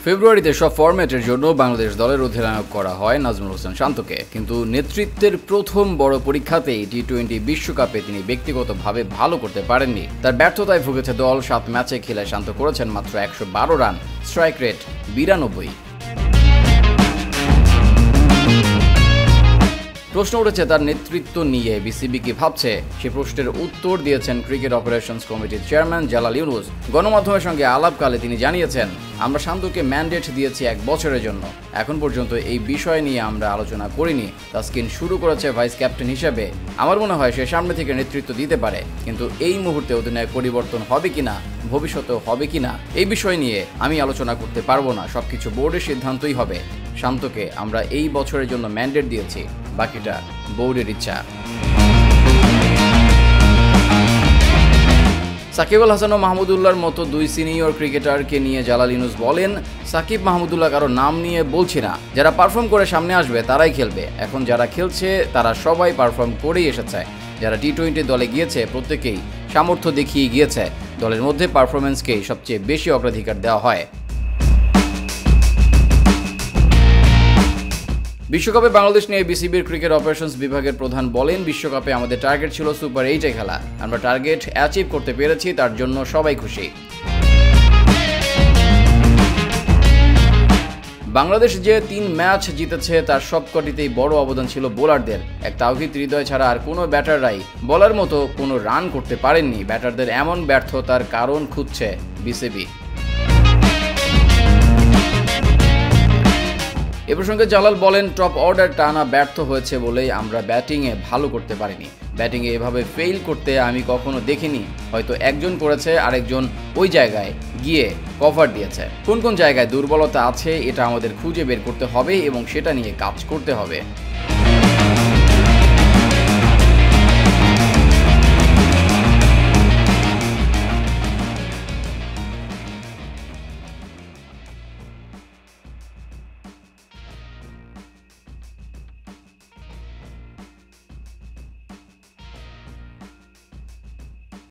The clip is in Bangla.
ফেব্রুয়ারিতে সব ফরম্যাটের জন্য বাংলাদেশ দলের অধিনায়ক করা হয় নাজমুল হোসেন শান্তকে, কিন্তু নেতৃত্বের প্রথম বড় পরীক্ষাতেই টি-20 বিশ্বকাপে তিনি ব্যক্তিগতভাবে ভালো করতে পারেননি। তার ব্যর্থতায় ভুগেছে দল। 7 ম্যাচে খেলে শান্ত করেছেন মাত্র 112 রান, স্ট্রাইক রেট 92। প্রশ্ন উঠেছে তার নেতৃত্ব নিয়ে বিসিবি কি ভাবছে। সে প্রশ্নের উত্তর দিয়েছেন ক্রিকেট অপারেশনস কমিটির চেয়ারম্যান জালাল ইউনুস। গণমাধ্যমের সঙ্গে আলাপকালে তিনি জানিয়েছেন, আমরা শান্তকে ম্যান্ডেট দিয়েছি 1 বছরের জন্য। এখন পর্যন্ত এই বিষয় নিয়ে আমরা আলোচনা করিনি। তাসকিন শুরু করেছে ভাইস ক্যাপ্টেন হিসেবে। আমার মনে হয় সে সামনে থেকে নেতৃত্ব দিতে পারে, কিন্তু এই মুহূর্তে অধিনায়ক পরিবর্তন হবে কিনা, ভবিষ্যতেও হবে কিনা, এই বিষয় নিয়ে আমি আলোচনা করতে পারবো না। সবকিছু বোর্ডের সিদ্ধান্তই হবে। শান্তকে আমরা এই বছরের জন্য ম্যান্ডেট দিয়েছি, বাকিটা বোর্ডের ইচ্ছা। সাকিব আল হাসান ও মাহমুদুল্লাহর মতো 2 সিনিয়র ক্রিকেটারকে নিয়ে জালাল ইউনুস বলেন, সাকিব মাহমুদুল্লাহ কারো নাম নিয়ে বলছি না। যারা পারফর্ম করে সামনে আসবে তারাই খেলবে। এখন যারা খেলছে তারা সবাই পারফর্ম করেই এসেছে। যারা টি-20 দলে গিয়েছে প্রত্যেকেই সামর্থ্য দেখিয়ে গিয়েছে। দলের মধ্যে পারফরমেন্সকেই সবচেয়ে বেশি অগ্রাধিকার দেওয়া হয়। বিশ্বকাপে বাংলাদেশ নিয়ে বিসিবির ক্রিকেট অপারেশনস বিভাগের প্রধান বলেন, বিশ্বকাপে আমাদের টার্গেট ছিল সুপার 8-এ খেলা। আমরা টার্গেট অ্যাচিভ করতে পেরেছি, তার জন্য সবাই খুশি। বাংলাদেশ যে 3 ম্যাচ জিতেছে তার সবকটিতেই বড় অবদান ছিল বোলারদের। এক তাওহিদ হৃদয় ছাড়া আর কোনো ব্যাটাররাই বলার মতো কোনো রান করতে পারেননি। ব্যাটারদের এমন ব্যর্থতার কারণ খুঁজছে বিসিবি। এ প্রসঙ্গে জালাল বলেন, টপ অর্ডার টানা ব্যর্থ হয়েছে বলেই আমরা ব্যাটিংয়ে ভালো করতে পারিনি। ব্যাটিংয়ে এভাবে ফেইল করতে আমি কখনো দেখিনি। হয়তো একজন করেছে, আরেকজন ওই জায়গায় গিয়ে কভার দিয়েছে। কোন কোন জায়গায় দুর্বলতা আছে এটা আমাদের খুঁজে বের করতে হবে এবং সেটা নিয়ে কাজ করতে হবে।